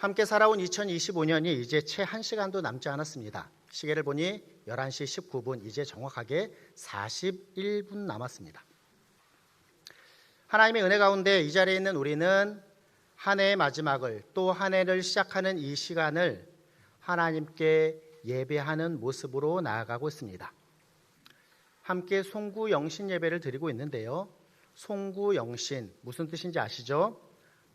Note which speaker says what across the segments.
Speaker 1: 함께 살아온 2025년이 이제 채 1시간도 남지 않았습니다. 시계를 보니 11시 19분, 이제 정확하게 41분 남았습니다. 하나님의 은혜 가운데 이 자리에 있는 우리는 한 해의 마지막을, 또 한 해를 시작하는 이 시간을 하나님께 예배하는 모습으로 나아가고 있습니다. 함께 송구영신 예배를 드리고 있는데요. 송구영신, 무슨 뜻인지 아시죠?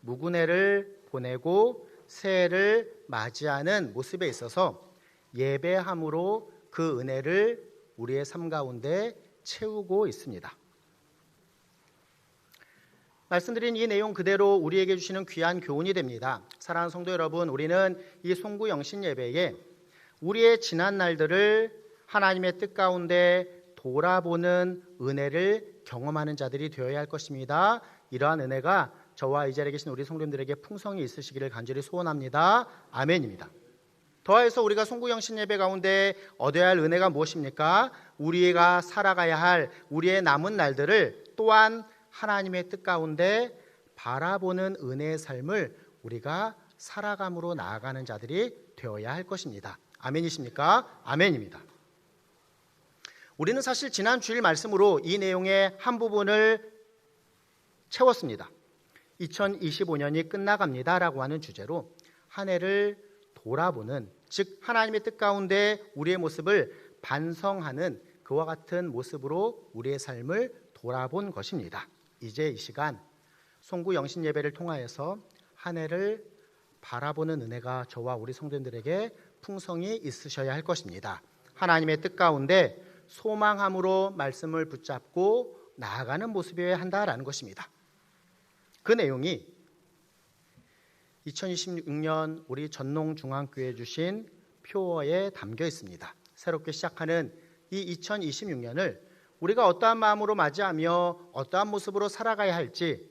Speaker 1: 묵은 해를 보내고 새해를 맞이하는 모습에 있어서 예배함으로 그 은혜를 우리의 삶 가운데 채우고 있습니다. 말씀드린 이 내용 그대로 우리에게 주시는 귀한 교훈이 됩니다. 사랑하는 성도 여러분, 우리는 이 송구영신 예배에 우리의 지난 날들을 하나님의 뜻 가운데 돌아보는 은혜를 경험하는 자들이 되어야 할 것입니다. 이러한 은혜가 저와 이 자리에 계신 우리 성도님들에게 풍성히 있으시기를 간절히 소원합니다. 아멘입니다. 더해서 우리가 송구영신 예배 가운데 얻어야 할 은혜가 무엇입니까? 우리가 살아가야 할 우리의 남은 날들을 또한 하나님의 뜻 가운데 바라보는 은혜의 삶을 우리가 살아감으로 나아가는 자들이 되어야 할 것입니다. 아멘이십니까? 아멘입니다. 우리는 사실 지난 주일 말씀으로 이 내용의 한 부분을 채웠습니다. 2025년이 끝나갑니다 라고 하는 주제로 한 해를 돌아보는, 즉 하나님의 뜻 가운데 우리의 모습을 반성하는 그와 같은 모습으로 우리의 삶을 돌아본 것입니다. 이제 이 시간 송구영신 예배를 통하여서 한 해를 바라보는 은혜가 저와 우리 성도님들에게 풍성히 있으셔야 할 것입니다. 하나님의 뜻 가운데 소망함으로 말씀을 붙잡고 나아가는 모습이어야 한다라는 것입니다. 그 내용이 2026년 우리 전농중앙교회 주신 표어에 담겨 있습니다. 새롭게 시작하는 이 2026년을 우리가 어떠한 마음으로 맞이하며 어떠한 모습으로 살아가야 할지,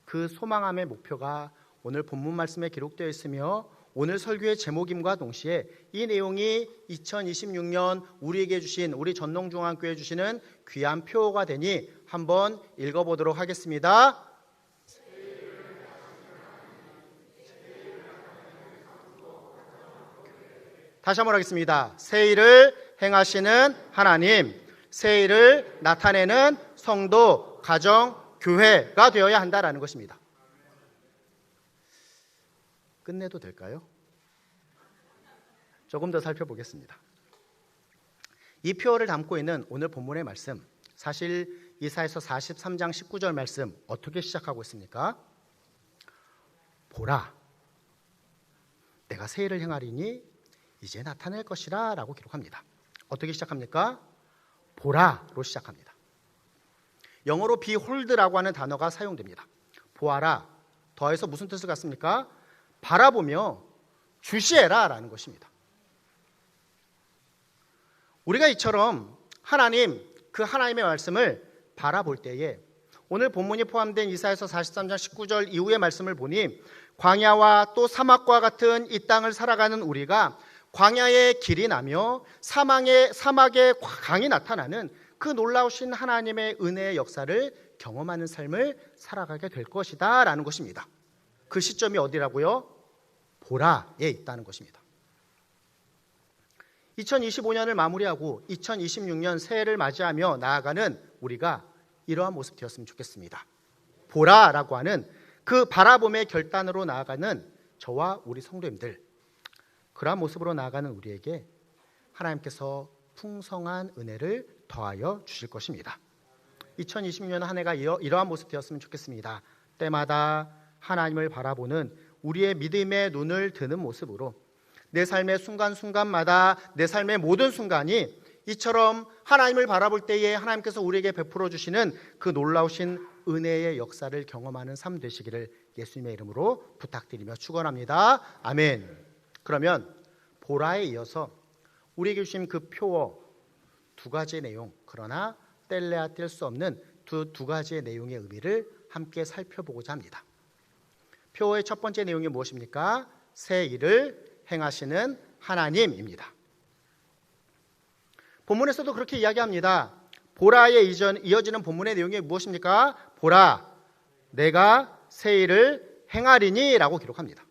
Speaker 1: 그 소망함의 목표가 오늘 본문 말씀에 기록되어 있으며 오늘 설교의 제목임과 동시에 이 내용이 2026년 우리에게 주신, 우리 전농중앙교회 주시는 귀한 표어가 되니 한번 읽어보도록 하겠습니다. 다시 한번 하겠습니다. 새 일을 행하시는 하나님, 새 일을 나타내는 성도, 가정, 교회가 되어야 한다라는 것입니다. 끝내도 될까요? 조금 더 살펴보겠습니다. 이 표어를 담고 있는 오늘 본문의 말씀, 사실 이사야서 43장 19절 말씀 어떻게 시작하고 있습니까? 보라, 내가 새 일을 행하리니 이제 나타낼 것이라 라고 기록합니다. 어떻게 시작합니까? 보라로 시작합니다. 영어로 behold라고 하는 단어가 사용됩니다. 보아라, 더해서 무슨 뜻을 갖습니까? 바라보며 주시해라 라는 것입니다. 우리가 이처럼 하나님, 그 하나님의 말씀을 바라볼 때에 오늘 본문이 포함된 이사야서 43장 19절 이후의 말씀을 보니 광야와 또 사막과 같은 이 땅을 살아가는 우리가 광야의 길이 나며 사막의 강이 나타나는 그 놀라우신 하나님의 은혜의 역사를 경험하는 삶을 살아가게 될 것이다 라는 것입니다. 그 시점이 어디라고요? 보라에 있다는 것입니다. 2025년을 마무리하고 2026년 새해를 맞이하며 나아가는 우리가 이러한 모습 되었으면 좋겠습니다. 보라라고 하는 그 바라봄의 결단으로 나아가는 저와 우리 성도님들, 그러한 모습으로 나아가는 우리에게 하나님께서 풍성한 은혜를 더하여 주실 것입니다. 2026년 한 해가 이러한 모습 되었으면 좋겠습니다. 때마다 하나님을 바라보는 우리의 믿음의 눈을 드는 모습으로 내 삶의 순간순간마다, 내 삶의 모든 순간이 이처럼 하나님을 바라볼 때에 하나님께서 우리에게 베풀어 주시는 그 놀라우신 은혜의 역사를 경험하는 삶 되시기를 예수님의 이름으로 부탁드리며 축원합니다. 아멘. 그러면 보라에 이어서 우리에게 주신 그 표어 두 가지의 내용, 그러나 뗄래야 뗄 수 없는 두 가지의 내용의 의미를 함께 살펴보고자 합니다. 표어의 첫 번째 내용이 무엇입니까? 새 일을 행하시는 하나님입니다. 본문에서도 그렇게 이야기합니다. 보라에 이어지는 본문의 내용이 무엇입니까? 보라, 내가 새 일을 행하리니 라고 기록합니다.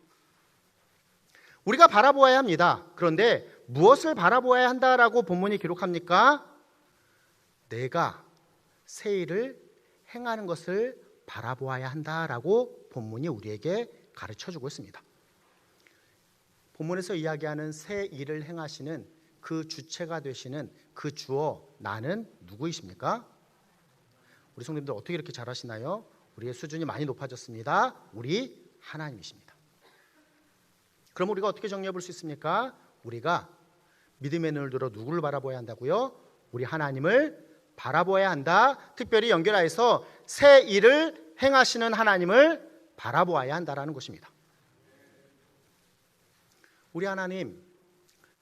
Speaker 1: 우리가 바라보아야 합니다. 그런데 무엇을 바라보아야 한다라고 본문이 기록합니까? 내가 새 일을 행하는 것을 바라보아야 한다라고 본문이 우리에게 가르쳐주고 있습니다. 본문에서 이야기하는 새 일을 행하시는 그 주체가 되시는 그 주어 나는 누구이십니까? 우리 성도님들 어떻게 이렇게 잘하시나요? 우리의 수준이 많이 높아졌습니다. 우리 하나님이십니다. 그럼 우리가 어떻게 정리해 볼 수 있습니까? 우리가 믿음의 눈을 들어 누구를 바라보아야 한다고요? 우리 하나님을 바라보아야 한다. 특별히 연결하여서 새 일을 행하시는 하나님을 바라보아야 한다라는 것입니다. 우리 하나님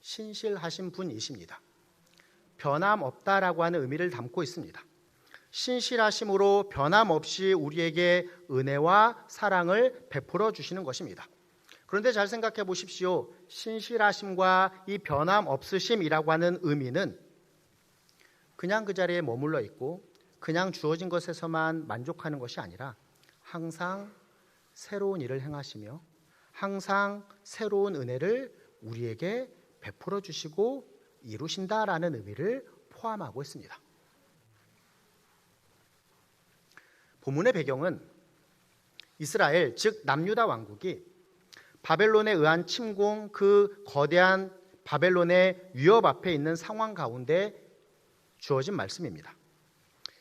Speaker 1: 신실하신 분이십니다. 변함없다라고 하는 의미를 담고 있습니다. 신실하심으로 변함없이 우리에게 은혜와 사랑을 베풀어 주시는 것입니다. 그런데 잘 생각해 보십시오. 신실하심과 이 변함없으심이라고 하는 의미는 그냥 그 자리에 머물러 있고 그냥 주어진 것에서만 만족하는 것이 아니라 항상 새로운 일을 행하시며 항상 새로운 은혜를 우리에게 베풀어 주시고 이루신다라는 의미를 포함하고 있습니다. 본문의 배경은 이스라엘, 즉 남유다 왕국이 바벨론에 의한 침공, 그 거대한 바벨론의 위협 앞에 있는 상황 가운데 주어진 말씀입니다.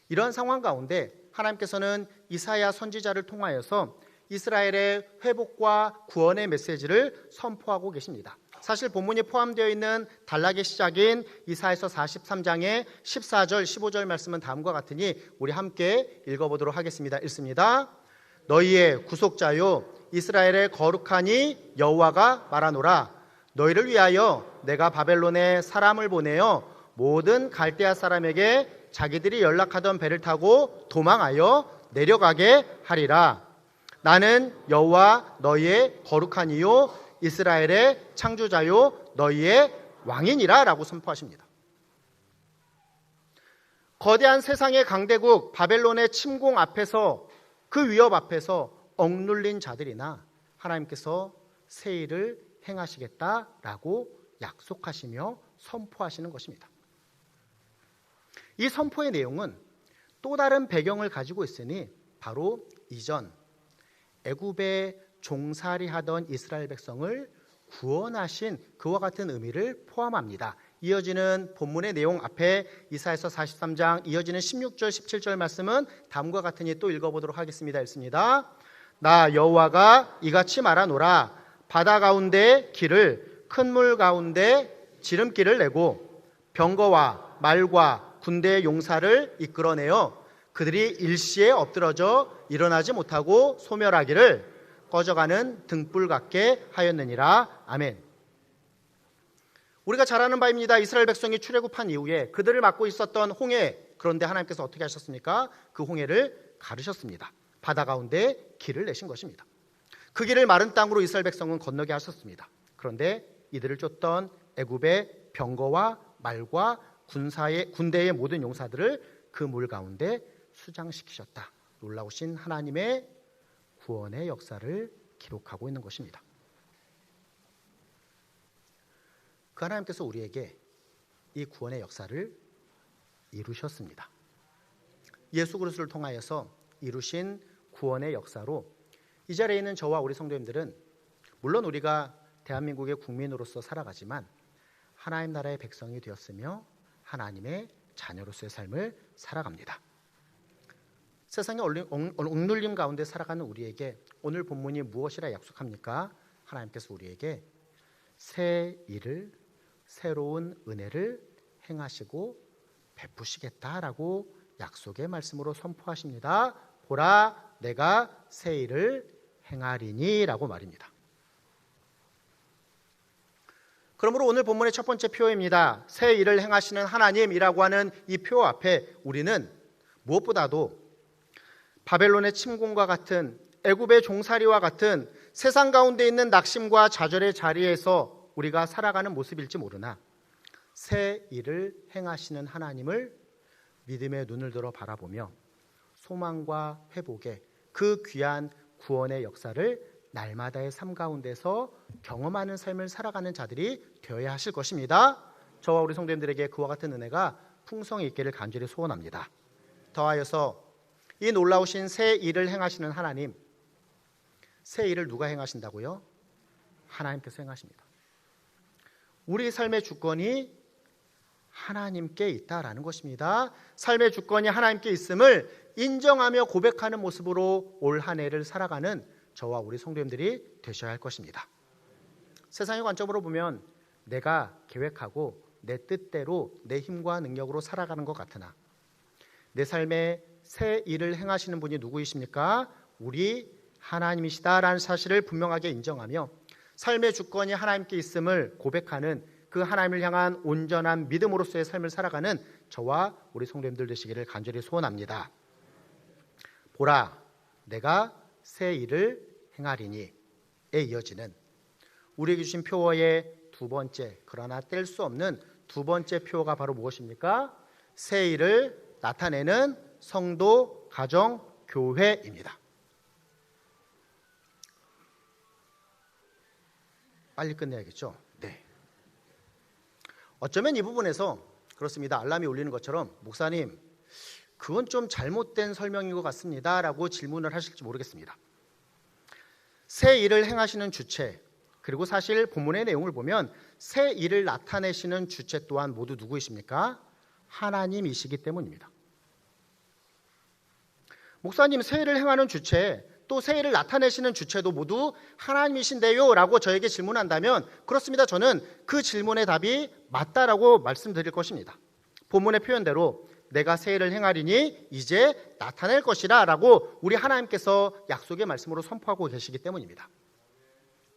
Speaker 1: 이러한 상황 가운데 하나님께서는 이사야 선지자를 통하여서 이스라엘의 회복과 구원의 메시지를 선포하고 계십니다. 사실 본문이 포함되어 있는 단락의 시작인 이사야서 43장의 14절, 15절 말씀은 다음과 같으니 우리 함께 읽어보도록 하겠습니다. 읽습니다. 너희의 구속자요 이스라엘의 거룩하니 여호와가 말하노라. 너희를 위하여 내가 바벨론에 사람을 보내어 모든 갈대아 사람에게 자기들이 연락하던 배를 타고 도망하여 내려가게 하리라. 나는 여호와 너희의 거룩한 이요 이스라엘의 창조자요 너희의 왕이니라 라고 선포하십니다. 거대한 세상의 강대국 바벨론의 침공 앞에서 그 위협 앞에서 억눌린 자들이나 하나님께서 새 일을 행하시겠다라고 약속하시며 선포하시는 것입니다. 이 선포의 내용은 또 다른 배경을 가지고 있으니 바로 이전 애굽에 종살이하던 이스라엘 백성을 구원하신 그와 같은 의미를 포함합니다. 이어지는 본문의 내용 앞에 이사야서 43장 이어지는 16절 17절 말씀은 다음과 같으니 또 읽어보도록 하겠습니다. 읽습니다. 나 여호와가 이같이 말하노라. 바다 가운데 길을 큰 물 가운데 지름길을 내고 병거와 말과 군대의 용사를 이끌어내어 그들이 일시에 엎드러져 일어나지 못하고 소멸하기를 꺼져가는 등불 같게 하였느니라. 아멘. 우리가 잘 아는 바입니다. 이스라엘 백성이 출애굽한 이후에 그들을 막고 있었던 홍해, 그런데 하나님께서 어떻게 하셨습니까? 그 홍해를 가르셨습니다. 바다 가운데 길을 내신 것입니다. 그 길을 마른 땅으로 이스라엘 백성은 건너게 하셨습니다. 그런데 이들을 쫓던 애굽의 병거와 말과 군대의 모든 용사들을 그 물 가운데 수장시키셨다. 놀라우신 하나님의 구원의 역사를 기록하고 있는 것입니다. 그 하나님께서 우리에게 이 구원의 역사를 이루셨습니다. 예수 그리스도를 통하여서 이루신 구원의 역사로 이 자리에 있는 저와 우리 성도님들은 물론 우리가 대한민국의 국민으로서 살아가지만 하나님 나라의 백성이 되었으며 하나님의 자녀로서의 삶을 살아갑니다. 세상의 억눌림 가운데 살아가는 우리에게 오늘 본문이 무엇이라 약속합니까? 하나님께서 우리에게 새 일을, 새로운 은혜를 행하시고 베푸시겠다라고 약속의 말씀으로 선포하십니다. 보라, 내가 새 일을 행하리니 라고 말입니다. 그러므로 오늘 본문의 첫 번째 표입니다. 새 일을 행하시는 하나님이라고 하는 이 표 앞에 우리는 무엇보다도 바벨론의 침공과 같은 애굽의 종살이와 같은 세상 가운데 있는 낙심과 좌절의 자리에서 우리가 살아가는 모습일지 모르나 새 일을 행하시는 하나님을 믿음의 눈을 들어 바라보며 소망과 회복의 그 귀한 구원의 역사를 날마다의 삶 가운데서 경험하는 삶을 살아가는 자들이 되어야 하실 것입니다. 저와 우리 성도님들에게 그와 같은 은혜가 풍성히 있기를 간절히 소원합니다. 더하여서 이 놀라우신 새 일을 행하시는 하나님, 새 일을 누가 행하신다고요? 하나님께서 행하십니다. 우리 삶의 주권이 하나님께 있다라는 것입니다. 삶의 주권이 하나님께 있음을 인정하며 고백하는 모습으로 올 한 해를 살아가는 저와 우리 성도님들이 되셔야 할 것입니다. 세상의 관점으로 보면 내가 계획하고 내 뜻대로 내 힘과 능력으로 살아가는 것 같으나 내 삶에 새 일을 행하시는 분이 누구이십니까? 우리 하나님이시다라는 사실을 분명하게 인정하며 삶의 주권이 하나님께 있음을 고백하는 그 하나님을 향한 온전한 믿음으로서의 삶을 살아가는 저와 우리 성도님들 되시기를 간절히 소원합니다. 보라, 내가 새 일을 행하리니에 이어지는 우리에게 주신 표어의 두 번째, 그러나 뗄 수 없는 두 번째 표어가 바로 무엇입니까? 새 일을 나타내는 성도, 가정, 교회입니다. 빨리 끝내야겠죠? 네. 어쩌면 이 부분에서 그렇습니다. 알람이 울리는 것처럼 목사님, 그건 좀 잘못된 설명인 것 같습니다 라고 질문을 하실지 모르겠습니다. 새 일을 행하시는 주체, 그리고 사실 본문의 내용을 보면 새 일을 나타내시는 주체 또한 모두 누구이십니까? 하나님이시기 때문입니다. 목사님, 새 일을 행하는 주체, 또 새 일을 나타내시는 주체도 모두 하나님이신데요 라고 저에게 질문한다면 그렇습니다. 저는 그 질문의 답이 맞다라고 말씀드릴 것입니다. 본문의 표현대로 내가 새 일을 행하리니 이제 나타낼 것이라 라고 우리 하나님께서 약속의 말씀으로 선포하고 계시기 때문입니다.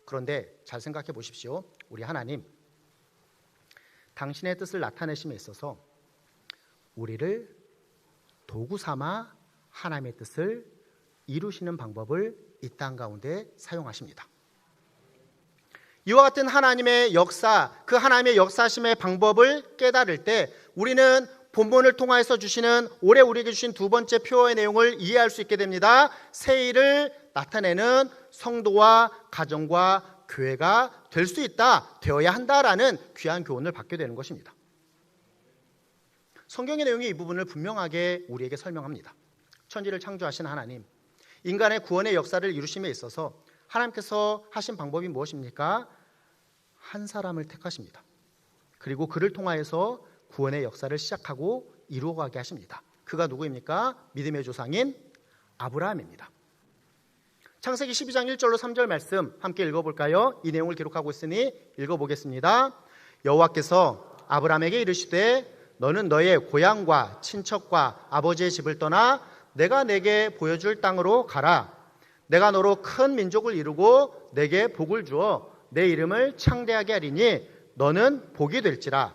Speaker 1: 그런데 잘 생각해 보십시오. 우리 하나님, 당신의 뜻을 나타내심에 있어서 우리를 도구 삼아 하나님의 뜻을 이루시는 방법을 이 땅 가운데 사용하십니다. 이와 같은 하나님의 역사, 그 하나님의 역사심의 방법을 깨달을 때 우리는 본문을 통하여서 주시는 올해 우리에게 주신 두 번째 표어의 내용을 이해할 수 있게 됩니다. 새 일을 나타내는 성도와 가정과 교회가 될 수 있다, 되어야 한다라는 귀한 교훈을 받게 되는 것입니다. 성경의 내용이 이 부분을 분명하게 우리에게 설명합니다. 천지를 창조하신 하나님, 인간의 구원의 역사를 이루심에 있어서 하나님께서 하신 방법이 무엇입니까? 한 사람을 택하십니다. 그리고 그를 통하여서 구원의 역사를 시작하고 이루어가게 하십니다. 그가 누구입니까? 믿음의 조상인 아브라함입니다. 창세기 12장 1절로 3절 말씀 함께 읽어볼까요? 이 내용을 기록하고 있으니 읽어보겠습니다. 여호와께서 아브라함에게 이르시되 너는 너의 고향과 친척과 아버지의 집을 떠나 내가 내게 보여줄 땅으로 가라. 내가 너로 큰 민족을 이루고 내게 복을 주어 내 이름을 창대하게 하리니 너는 복이 될지라.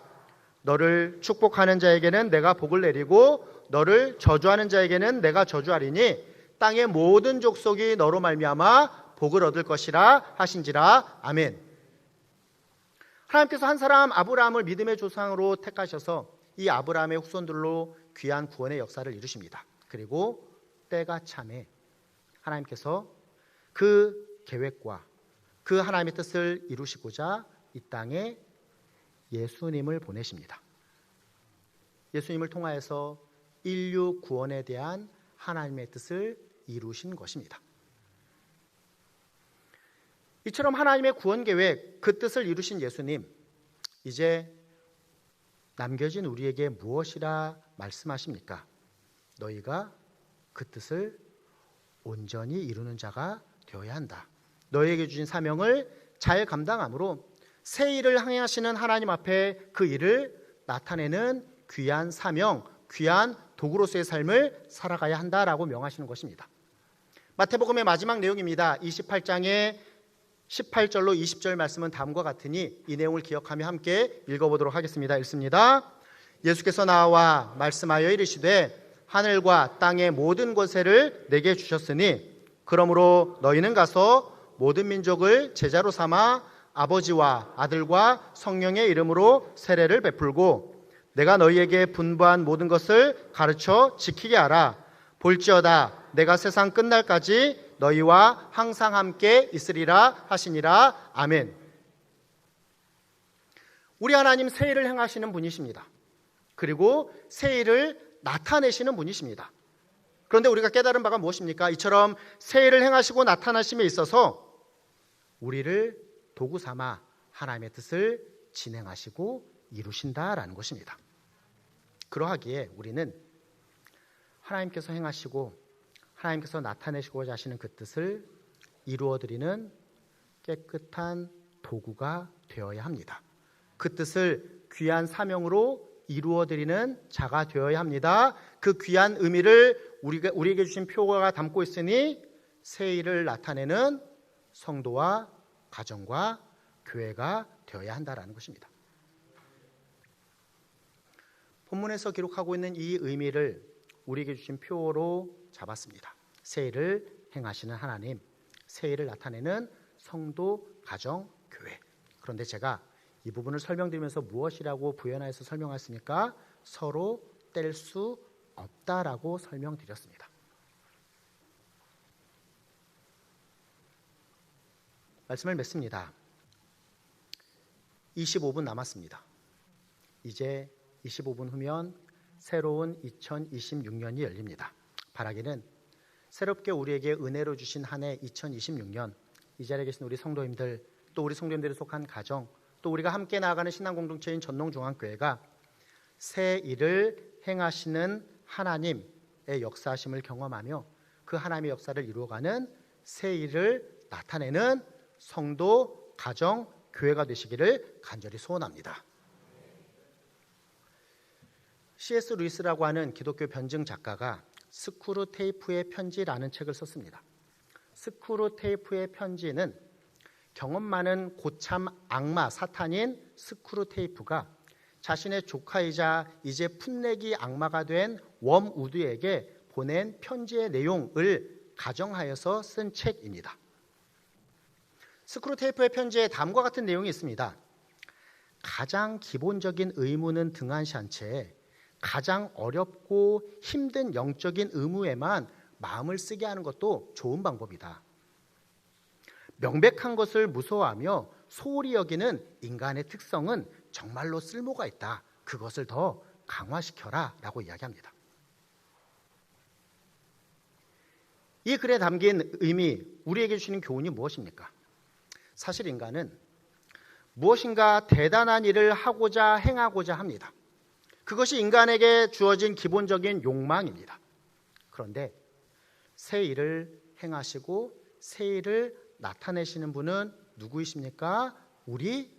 Speaker 1: 너를 축복하는 자에게는 내가 복을 내리고 너를 저주하는 자에게는 내가 저주하리니 땅의 모든 족속이 너로 말미암아 복을 얻을 것이라 하신지라. 아멘. 하나님께서 한 사람 아브라함을 믿음의 조상으로 택하셔서 이 아브라함의 후손들로 귀한 구원의 역사를 이루십니다. 그리고 때가 참에 하나님께서 그 계획과 그 하나님의 뜻을 이루시고자 이 땅에 예수님을 보내십니다. 예수님을 통하여서 인류 구원에 대한 하나님의 뜻을 이루신 것입니다. 이처럼 하나님의 구원 계획, 그 뜻을 이루신 예수님, 이제 남겨진 우리에게 무엇이라 말씀하십니까? 너희가 그 뜻을 온전히 이루는 자가 되어야 한다. 너희에게 주신 사명을 잘 감당함으로 새 일을 행하시는 하나님 앞에 그 일을 나타내는 귀한 사명, 귀한 도구로서의 삶을 살아가야 한다라고 명하시는 것입니다. 마태복음의 마지막 내용입니다. 28장의 18절로 20절 말씀은 다음과 같으니 이 내용을 기억하며 함께 읽어보도록 하겠습니다. 읽습니다. 예수께서 나와 말씀하여 이르시되 하늘과 땅의 모든 권세를 내게 주셨으니 그러므로 너희는 가서 모든 민족을 제자로 삼아 아버지와 아들과 성령의 이름으로 세례를 베풀고 내가 너희에게 분부한 모든 것을 가르쳐 지키게 하라. 볼지어다 내가 세상 끝날까지 너희와 항상 함께 있으리라 하시니라. 아멘. 우리 하나님 새 일을 행하시는 분이십니다. 그리고 새 일을 나타내시는 분이십니다. 그런데 우리가 깨달은 바가 무엇입니까? 이처럼 새 일을 행하시고 나타나심에 있어서 우리를 도구 삼아 하나님의 뜻을 진행하시고 이루신다라는 것입니다. 그러하기에 우리는 하나님께서 행하시고 하나님께서 나타내시고자 하시는 그 뜻을 이루어드리는 깨끗한 도구가 되어야 합니다. 그 뜻을 귀한 사명으로 이루어드리는 자가 되어야 합니다. 그 귀한 의미를 우리에게 주신 표가 담고 있으니 새 일을 나타내는 성도와 가정과 교회가 되어야 한다는 것입니다. 본문에서 기록하고 있는 이 의미를 우리에게 주신 표로 잡았습니다. 새 일을 행하시는 하나님, 새 일을 나타내는 성도, 가정, 교회. 그런데 제가 이 부분을 설명드리면서 무엇이라고 부연하여서 설명했습니까? 서로 뗄 수 없다라고 설명드렸습니다. 말씀을 맺습니다. 25분 남았습니다. 이제 25분 후면 새로운 2026년이 열립니다. 바라기는 새롭게 우리에게 은혜로 주신 한 해 2026년, 이 자리에 계신 우리 성도님들, 또 우리 성도님들이 속한 가정, 또 우리가 함께 나아가는 신앙공동체인 전농중앙교회가 새 일을 행하시는 하나님의 역사하심을 경험하며 그 하나님의 역사를 이루어가는 새 일을 나타내는 성도, 가정, 교회가 되시기를 간절히 소원합니다. C.S. 루이스라고 하는 기독교 변증 작가가 스크루테이프의 편지라는 책을 썼습니다. 스크루테이프의 편지는 경험 많은 고참 악마 사탄인 스크루테이프가 자신의 조카이자 이제 풋내기 악마가 된 웜우드에게 보낸 편지의 내용을 가정하여서 쓴 책입니다. 스크루테이프의 편지에 다음과 같은 내용이 있습니다. 가장 기본적인 의무는 등한시한 채 가장 어렵고 힘든 영적인 의무에만 마음을 쓰게 하는 것도 좋은 방법이다. 명백한 것을 무서워하며 소홀히 여기는 인간의 특성은 정말로 쓸모가 있다. 그것을 더 강화시켜라 라고 이야기합니다. 이 글에 담긴 의미, 우리에게 주시는 교훈이 무엇입니까? 사실 인간은 무엇인가 대단한 일을 하고자 행하고자 합니다. 그것이 인간에게 주어진 기본적인 욕망입니다. 그런데 새 일을 행하시고 새 일을 나타내시는 분은 누구이십니까? 우리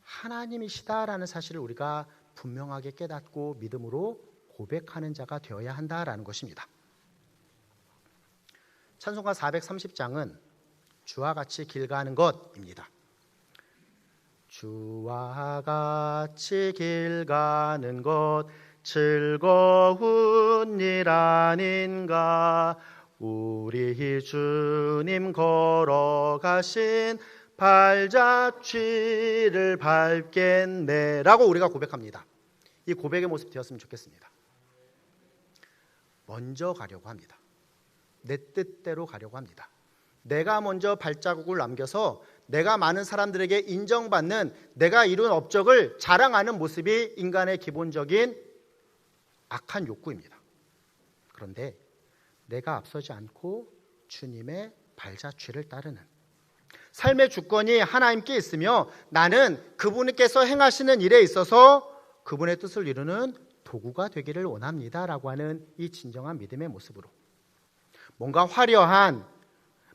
Speaker 1: 하나님이시다라는 사실을 우리가 분명하게 깨닫고 믿음으로 고백하는 자가 되어야 한다라는 것입니다. 찬송가 430장은 주와 같이 길 가는 것입니다. 주와 같이 길 가는 것 즐거운 일 아닌가. 우리 주님 걸어가신 발자취를 밟겠네 라고 우리가 고백합니다. 이 고백의 모습 되었으면 좋겠습니다. 먼저 가려고 합니다. 내 뜻대로 가려고 합니다. 내가 먼저 발자국을 남겨서 내가 많은 사람들에게 인정받는, 내가 이룬 업적을 자랑하는 모습이 인간의 기본적인 악한 욕구입니다. 그런데 내가 앞서지 않고 주님의 발자취를 따르는 삶의 주권이 하나님께 있으며 나는 그분께서 행하시는 일에 있어서 그분의 뜻을 이루는 도구가 되기를 원합니다 라고 하는 이 진정한 믿음의 모습으로 뭔가 화려한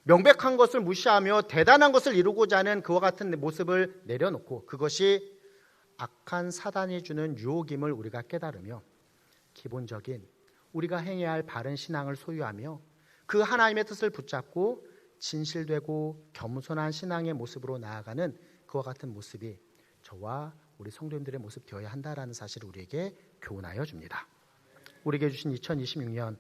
Speaker 1: 명백한 것을 무시하며 대단한 것을 이루고자 하는 그와 같은 모습을 내려놓고, 그것이 악한 사단이 주는 유혹임을 우리가 깨달으며 기본적인 우리가 행해야 할 바른 신앙을 소유하며 그 하나님의 뜻을 붙잡고 진실되고 겸손한 신앙의 모습으로 나아가는 그와 같은 모습이 저와 우리 성도님들의 모습 되어야 한다라는 사실을 우리에게 교훈하여 줍니다. 우리에게 주신 2026년,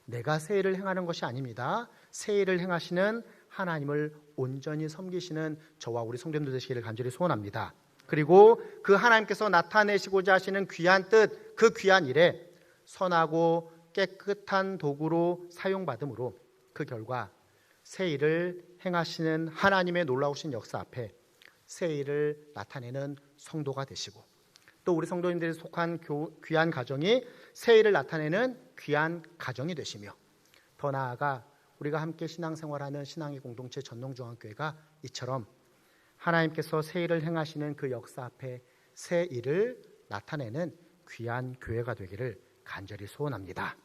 Speaker 1: 내가 새 일을 행하는 것이 아닙니다. 새 일을 행하시는 하나님을 온전히 섬기시는 저와 우리 성도님들 되시기를 간절히 소원합니다. 그리고 그 하나님께서 나타내시고자 하시는 귀한 뜻, 그 귀한 일에 선하고 깨끗한 도구로 사용받음으로 그 결과 새 일을 행하시는 하나님의 놀라우신 역사 앞에 새 일을 나타내는 성도가 되시고, 또 우리 성도님들이 속한 귀한 가정이 새 일을 나타내는 귀한 가정이 되시며, 더 나아가 우리가 함께 신앙생활하는 신앙의 공동체 전농중앙교회가 이처럼 하나님께서 새 일을 행하시는 그 역사 앞에 새 일을 나타내는 귀한 교회가 되기를 간절히 소원합니다.